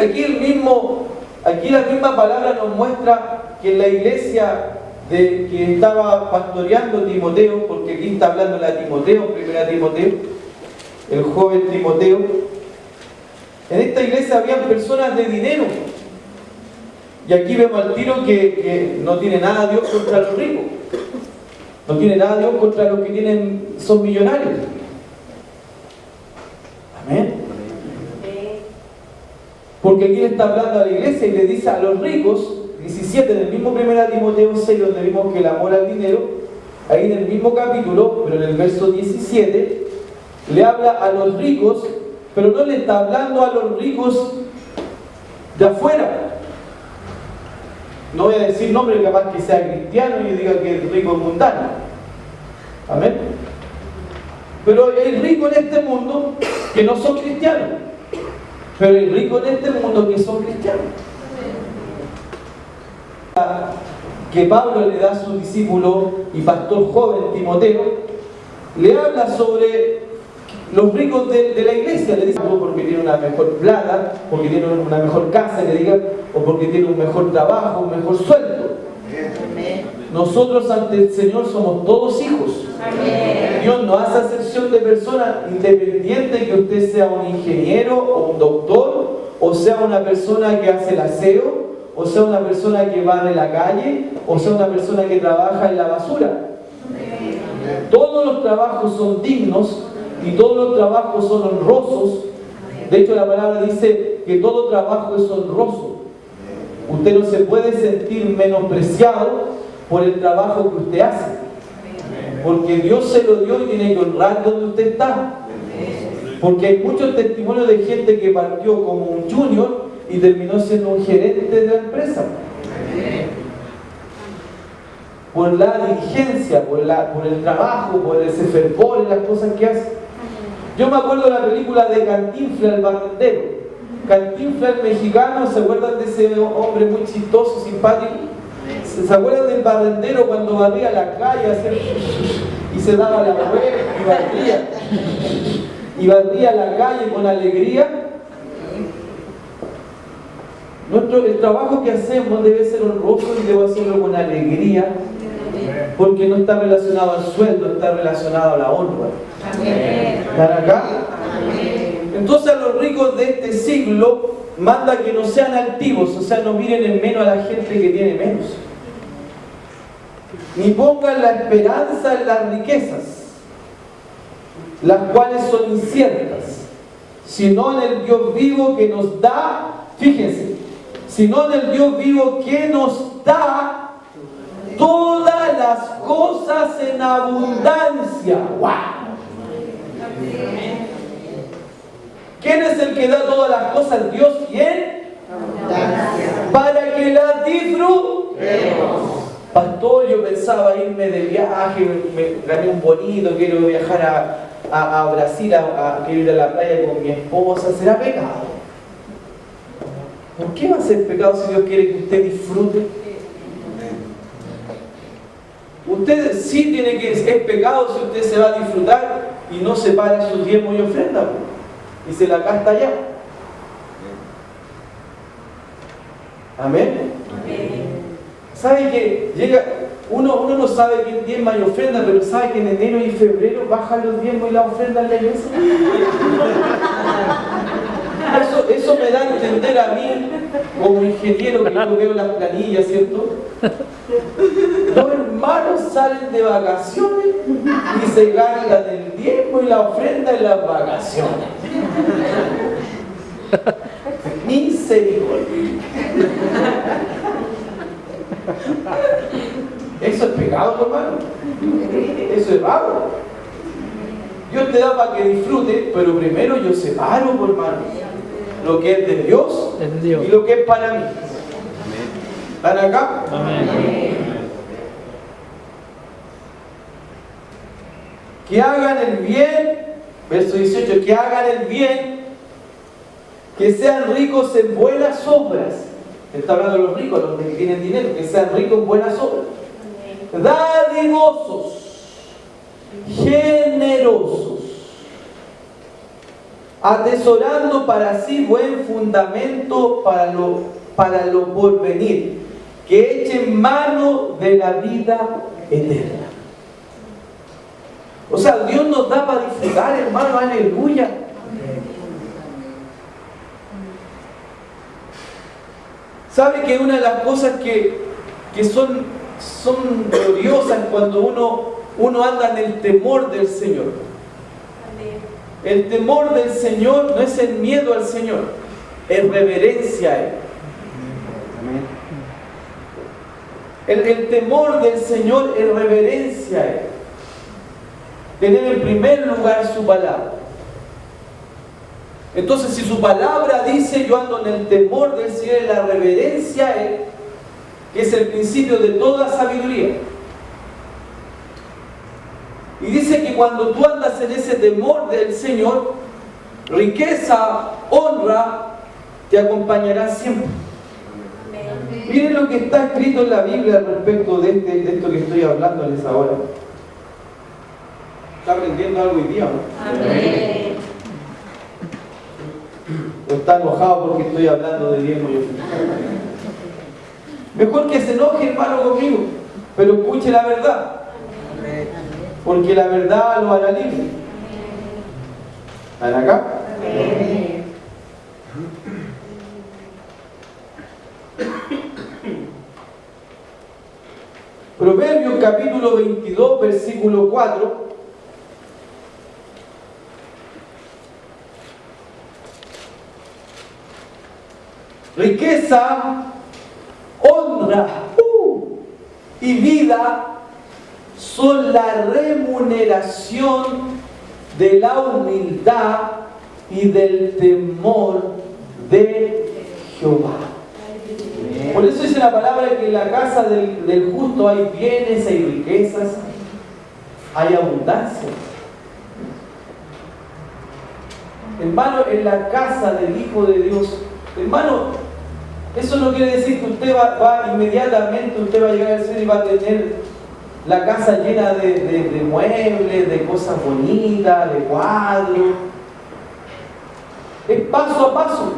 la misma palabra nos muestra que en la iglesia que estaba pastoreando Timoteo, porque aquí está hablando la Timoteo, primera Timoteo, el joven Timoteo. En esta iglesia habían personas de dinero. Y aquí vemos al tiro que no tiene nada Dios contra los ricos. No tiene nada Dios contra los que son millonarios. Amén. Porque aquí le está hablando a la iglesia y le dice a los ricos, 17 del mismo 1 Timoteo 6, donde vimos que el amor al dinero, ahí en el mismo capítulo, pero en el verso 17, le habla a los ricos, pero no le está hablando a los ricos de afuera. No voy a decir nombre, capaz que sea cristiano y diga que el rico es mundano. Amén. Pero hay ricos en este mundo que no son cristianos. Pero hay ricos en este mundo que son cristianos. Que Pablo le da a su discípulo y pastor joven Timoteo, le habla sobre los ricos de la iglesia. Le dice porque tiene una mejor plata, porque tiene una mejor casa, le diga, o porque tiene un mejor trabajo, un mejor sueldo. Nosotros ante el Señor somos todos hijos. Dios no hace acepción de personas, independiente que usted sea un ingeniero o un doctor, o sea una persona que hace el aseo, o sea una persona que va de la calle, o sea una persona que trabaja en la basura. Todos los trabajos son dignos y todos los trabajos son honrosos. De hecho, la palabra dice que todo trabajo es honroso. Usted no se puede sentir menospreciado por el trabajo que usted hace, porque Dios se lo dio y tiene que honrar donde usted está. Porque hay muchos testimonios de gente que partió como un junior y terminó siendo un gerente de la empresa. Por la diligencia, por el trabajo, por ese fervor en las cosas que hace. Yo me acuerdo de la película de Cantinflas, el barrendero. Cantinflas, el mexicano, ¿se acuerdan de ese hombre muy chistoso, simpático? ¿Se acuerdan del barrendero cuando barría la calle y se daba la vuelta y barría la calle con alegría? El trabajo que hacemos debe ser honroso y debe hacerlo con alegría, porque no está relacionado al sueldo, está relacionado a la honra. ¿Están acá? Entonces a los ricos de este siglo manda que no sean altivos, o sea, no miren en menos a la gente que tiene menos, ni pongan la esperanza en las riquezas, las cuales son inciertas, sino en el Dios vivo que nos da, fíjense, sino en el Dios vivo que nos da todas las cosas en abundancia. ¡Wow! ¿Quién es el que da todas las cosas? Dios. ¿Quién? Para que las disfrutemos. Pastor, yo pensaba irme de viaje, me gané un bonito, quiero viajar a Brasil, quiero ir a la playa con mi esposa. ¿Será pecado? ¿Por qué va a ser pecado si Dios quiere que usted disfrute? Usted sí tiene que, es pecado si usted se va a disfrutar y no separa sus diezmos y ofrendas y se la gasta allá. Amén. ¿Sabe que llega, uno no sabe que es diezma y ofrenda, pero sabe que en enero y febrero bajan los diezmos y las ofrendas en la iglesia? Eso me da a entender a mí, como ingeniero, que yo veo las planillas, ¿cierto? Los hermanos salen de vacaciones y se gastan el diezmo y la ofrenda en las vacaciones. Misericordia. Eso es pecado, hermano. Eso es vago. Dios te da para que disfrute, pero primero yo separo, hermano, lo que es de Dios y lo que es para mí. ¿Están acá? Amén. Que hagan el bien, verso 18, que hagan el bien, que sean ricos en buenas obras. Está hablando de los ricos, los que tienen dinero, que sean ricos en buenas obras. Dadivosos, generosos, atesorando para sí buen fundamento para lo porvenir, que echen mano de la vida eterna. O sea, Dios nos da para disfrutar, hermano, aleluya. ¿Sabe que una de las cosas que son gloriosas cuando uno anda en el temor del Señor? El temor del Señor no es el miedo al Señor, es reverencia a Él. El temor del Señor es reverencia a Él. Tener en primer lugar su palabra. Entonces, si su palabra dice, yo ando en el temor del Señor, en la reverencia a Él, que es el principio de toda sabiduría. Y dice que cuando tú andas en ese temor del Señor, riqueza, honra, te acompañará siempre. Miren lo que está escrito en la Biblia al respecto de esto que estoy hablándoles ahora. ¿Está aprendiendo algo hoy día, no? Amén. ¿O está enojado porque estoy hablando de diezmo y ofrenda? Mejor que se enoje, hermano, conmigo, pero escuche la verdad, porque la verdad lo hará libre. ¿Están acá? Amén. Proverbios capítulo 22, versículo 4. Riqueza, honra y vida son la remuneración de la humildad y del temor de Jehová. Por eso dice la palabra que en la casa del justo hay bienes, hay riquezas, hay abundancia. Hermano, en la casa del Hijo de Dios, hermano, eso no quiere decir que usted va inmediatamente, usted va a llegar al cielo y va a tener la casa llena de muebles, de cosas bonitas, de cuadros. Es paso a paso.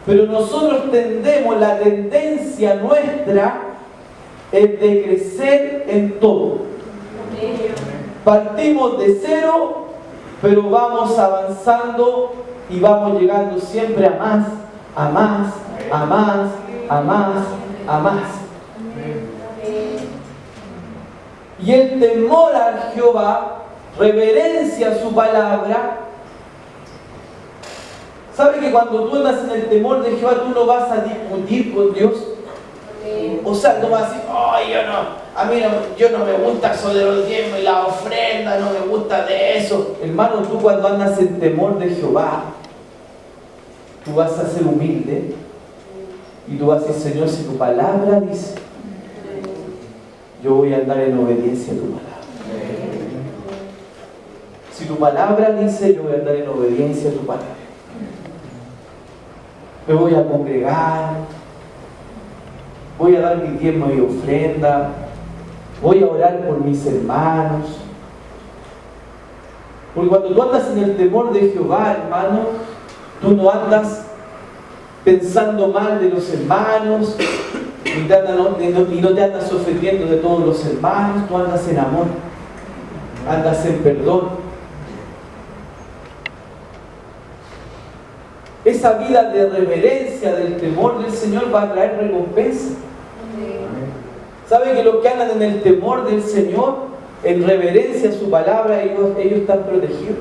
Pero nosotros la tendencia nuestra es de crecer en todo. Partimos de cero, pero vamos avanzando y vamos llegando siempre a más, a más, a más, a más, a más. Y el temor a Jehová reverencia a su palabra, ¿sabe que cuando tú andas en el temor de Jehová, tú no vas a discutir con Dios? O sea, no vas a decir, yo no me gusta eso de los diezmos y la ofrenda, no me gusta de eso. Hermano, tú cuando andas en temor de Jehová, tú vas a ser humilde y tú vas a decir, Señor, si tu palabra dice, yo voy a andar en obediencia a tu palabra. Si tu palabra dice, yo voy a andar en obediencia a tu palabra. Me voy a congregar, voy a dar mi diezmo y ofrenda, voy a orar por mis hermanos. Porque cuando tú andas en el temor de Jehová, hermano, tú no andas pensando mal de los hermanos, y no te andas ofendiendo de todos los hermanos, tú andas en amor, andas en perdón. Esa vida de reverencia, del temor del Señor va a traer recompensa. ¿Sabe que los que andan en el temor del Señor, en reverencia a su palabra, ellos están protegidos?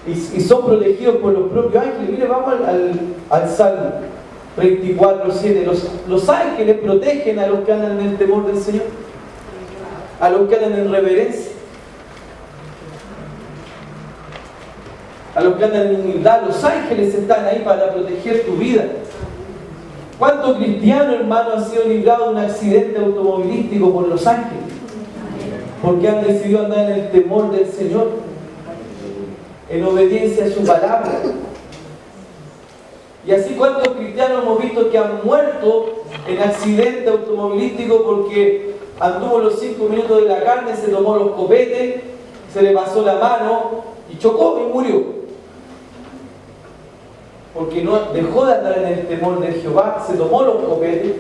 Y son protegidos por los propios ángeles. Mire, vamos al Salmo 34:7. Los ángeles protegen a los que andan en el temor del Señor, a los que andan en reverencia, a los que andan en humildad. Los ángeles están ahí para proteger tu vida. ¿Cuántos cristianos, hermanos, han sido librados de un accidente automovilístico por los ángeles? Porque han decidido andar en el temor del Señor, en obediencia a su palabra. Y así, ¿cuántos cristianos hemos visto que han muerto en accidente automovilístico porque anduvo los 5 minutos de la carne, se tomó los copetes, se le pasó la mano y chocó y murió? Porque no dejó de andar en el temor de Jehová, se tomó los copetes.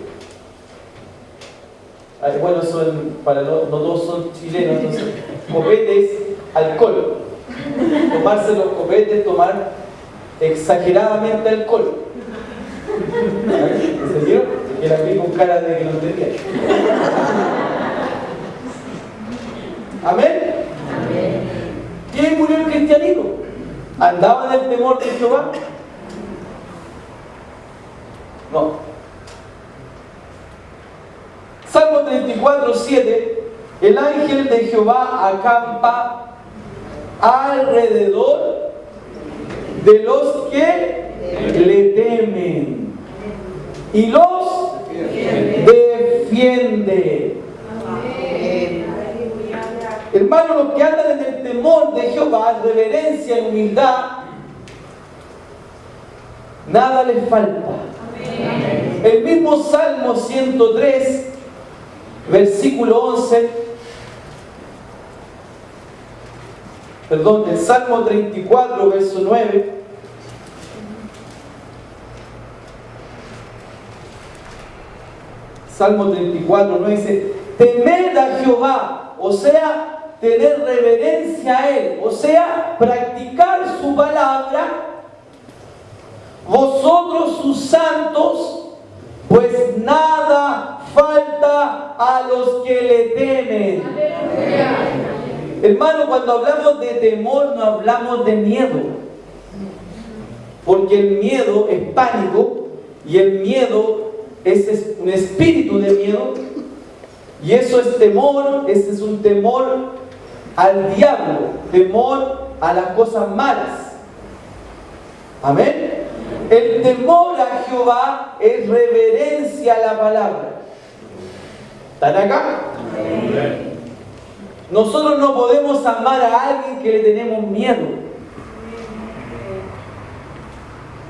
Bueno, no todos son chilenos, entonces, copete es alcohol. Tomarse los copetes, tomar exageradamente alcohol. ¿Entendió? Y la vi con cara de que no entendía. ¿Amén? ¿Y ahí murió el cristianismo? ¿Andaba en el temor de Jehová? No. Salmo 34:7. El ángel de Jehová acampa alrededor de los que le temen y los defiende. Hermanos, los que andan en el temor de Jehová, en reverencia, en humildad, nada les falta. El mismo Salmo 103, versículo 11, el Salmo 34, verso 9, Salmo 34, 9 dice, temed a Jehová, o sea, tener reverencia a Él, o sea, practicar su palabra, vosotros sus santos, pues nada falta a los que le temen. Hermano, cuando hablamos de temor no hablamos de miedo, porque el miedo es pánico y el miedo es un espíritu de miedo, y eso es temor. Ese es un temor al diablo, temor a las cosas malas. Amén. El temor a Jehová es reverencia a la palabra. ¿Están acá? Amén. Nosotros no podemos amar a alguien que le tenemos miedo.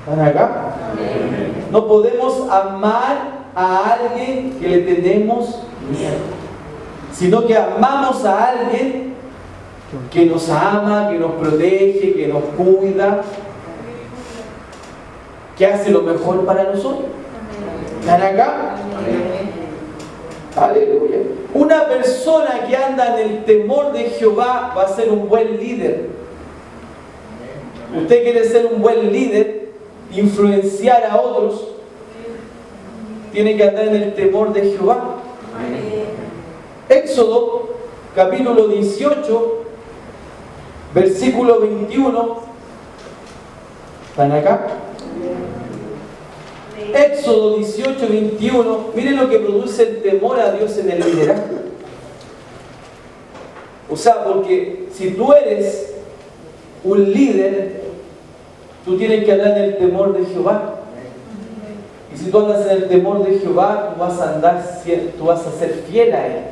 ¿Están acá? Amén. No podemos amar a alguien que le tenemos miedo, sino que amamos a alguien que nos ama, que nos protege, que nos cuida, que hace lo mejor para nosotros. ¿Están acá? Aleluya. Una persona que anda en el temor de Jehová va a ser un buen líder. Usted quiere ser un buen líder, influenciar a otros, tiene que andar en el temor de Jehová. Éxodo capítulo 18, versículo 21. ¿Están acá? Éxodo 18, 21. Miren lo que produce el temor a Dios en el liderazgo. O sea, porque si tú eres un líder, tú tienes que andar en el temor de Jehová. Y si tú andas en el temor de Jehová, tú vas a ser fiel a Él.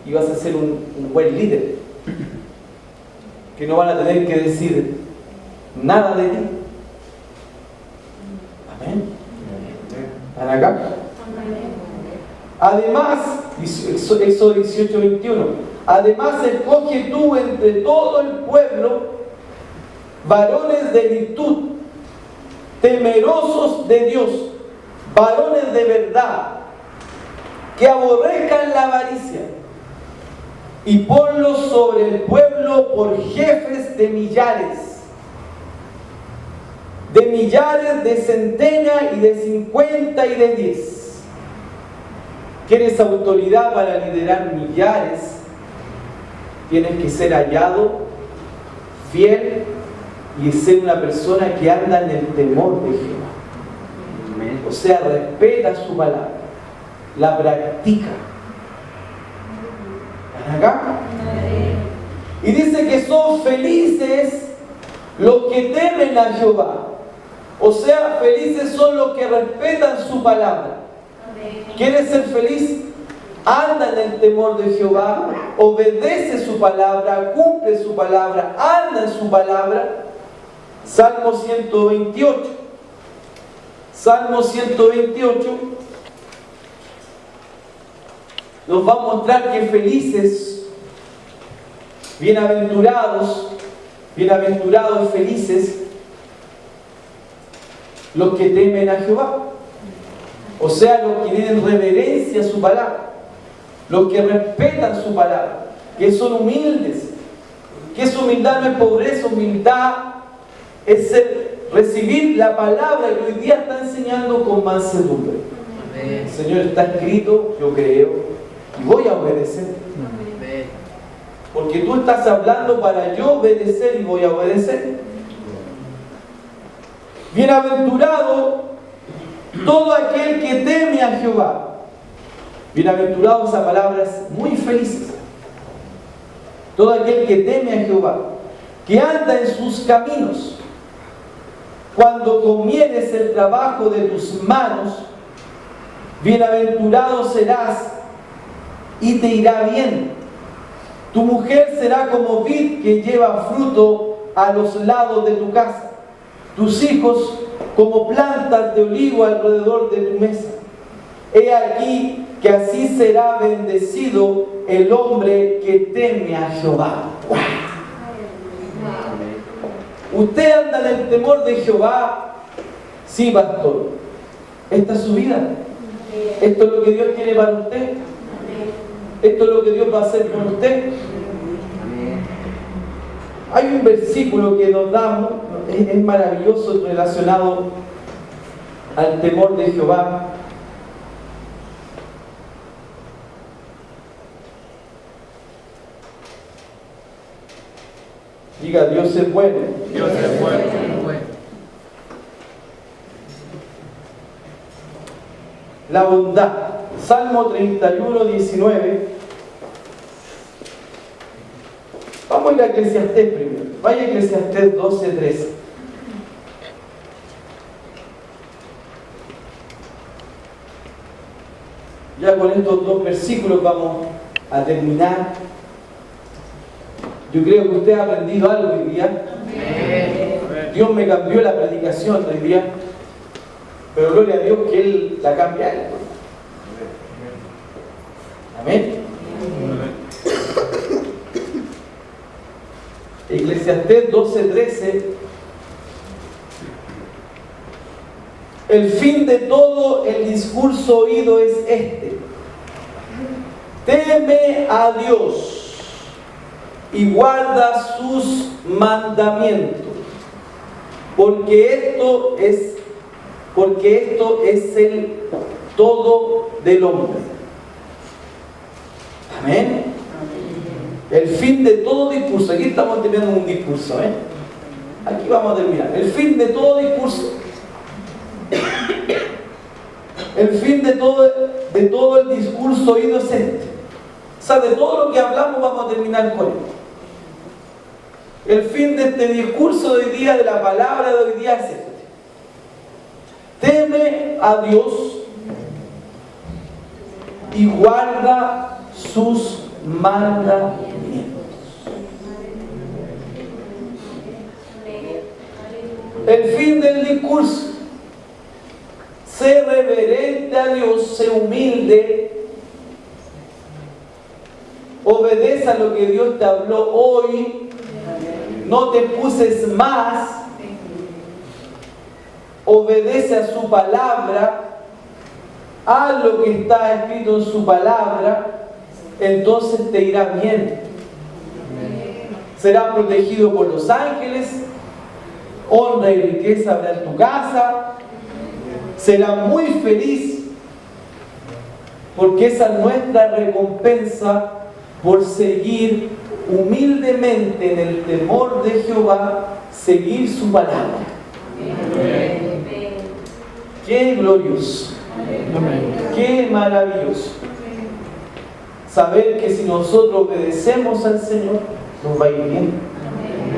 Y vas a ser un buen líder. Que no van a tener que decir nada de ti. Amén. ¿Están acá? Además, Éxodo 18, 21. Además, escoge tú entre todo el pueblo varones de virtud, temerosos de Dios, varones de verdad, que aborrezcan la avaricia, y ponlos sobre el pueblo por jefes de millares, de centena y de 50 y de 10. ¿Quieres autoridad para liderar millares? Tienes que ser hallado, fiel y ser una persona que anda en el temor de Jehová. O sea, respeta su palabra, la practica. ¿Están acá? Y dice que son felices los que temen a Jehová. O sea, felices son los que respetan su palabra. ¿Quieres ser feliz? Anda en el temor de Jehová, obedece su palabra, cumple su palabra, anda en su palabra. Salmo 128. Salmo 128 nos va a mostrar que felices, bienaventurados, felices, los que temen a Jehová. O sea, los que tienen reverencia a su palabra, los que respetan su palabra, que son humildes. Que esa humildad no es pobreza, humildad es recibir la palabra que hoy día está enseñando con mansedumbre. El Señor, está escrito, yo creo, y voy a obedecer. Porque tú estás hablando para yo obedecer y voy a obedecer. Bienaventurado todo aquel que teme a Jehová. Bienaventurado, esa palabra es muy feliz. Todo aquel que teme a Jehová, que anda en sus caminos. Cuando comieres el trabajo de tus manos, bienaventurado serás y te irá bien. Tu mujer será como vid que lleva fruto a los lados de tu casa. Tus hijos como plantas de olivo alrededor de tu mesa. He aquí que así será bendecido el hombre que teme a Jehová. ¡Wow! ¿Usted anda en el temor de Jehová? Sí, pastor. ¿Esta es su vida? ¿Esto es lo que Dios quiere para usted? ¿Esto es lo que Dios va a hacer con usted? Hay un versículo que nos da, es maravilloso, relacionado al temor de Jehová. Diga, Dios es bueno. Dios es bueno. La bondad. Salmo 31, 19. Vamos a ir a Eclesiastés primero. Vaya a Eclesiastés 12, 13. Ya con estos dos versículos vamos a terminar. Yo creo que usted ha aprendido algo hoy día. Dios me cambió la predicación hoy día. Pero gloria a Dios que Él la cambia. Amén. Eclesiastés 12:13. El fin de todo el discurso oído es este: teme a Dios y guarda sus mandamientos, porque esto es el todo del hombre. Amén. El fin de todo discurso. Aquí estamos terminando un discurso, ¿eh? Aquí vamos a terminar. El fin de todo discurso. El fin de todo el discurso inocente. O sea, de todo lo que hablamos vamos a terminar con él. El fin de este discurso de hoy día, de la palabra de hoy día es este. Teme a Dios y guarda sus mandamientos. El fin del discurso: sé reverente a Dios, sé humilde, obedece a lo que Dios te habló hoy, no te puses más, obedece a su palabra, haz lo que está escrito en su palabra, entonces te irá bien. Serás protegido por los ángeles, honra y riqueza habrá en tu casa, serás muy feliz, porque esa es nuestra recompensa por seguir humildemente en el temor de Jehová, seguir su palabra. Qué glorioso, qué maravilloso saber que si nosotros obedecemos al Señor, nos va a ir bien,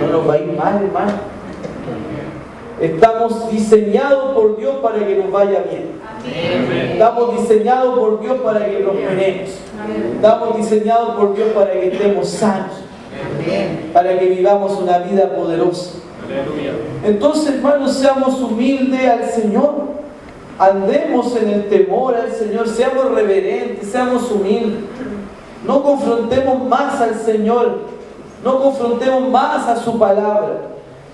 no nos va a ir mal, hermano. Estamos diseñados por Dios para que nos vaya bien. Estamos diseñados por Dios para que prosperemos. Estamos diseñados por Dios para que estemos sanos, para que vivamos una vida poderosa. Entonces, hermanos, seamos humildes al Señor, andemos en el temor al Señor, seamos reverentes, seamos humildes. No confrontemos más al Señor, no confrontemos más a su palabra,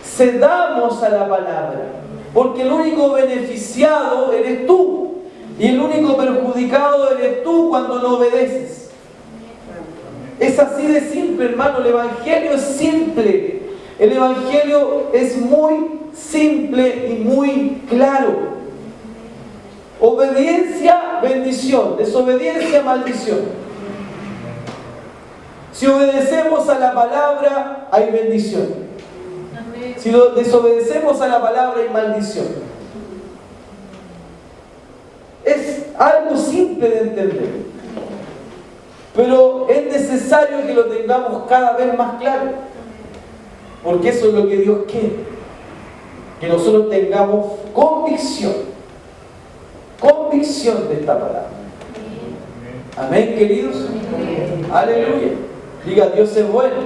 cedamos a la palabra, porque el único beneficiado eres tú y el único perjudicado eres tú cuando no obedeces. Es así de simple, hermano. El Evangelio es simple. El Evangelio es muy simple y muy claro. Obediencia, bendición. Desobediencia, maldición. Si obedecemos a la palabra, hay bendición. Si desobedecemos a la palabra, hay maldición. Es algo simple de entender, pero es necesario que lo tengamos cada vez más claro, porque eso es lo que Dios quiere, que nosotros tengamos convicción de esta palabra. Amén, queridos. Aleluya. Diga: Dios es bueno.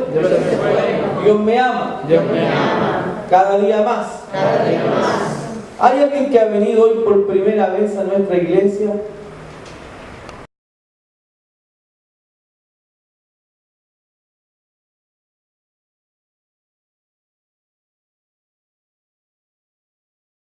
Dios me ama. Cada día más. ¿Hay alguien que ha venido hoy por primera vez a nuestra iglesia?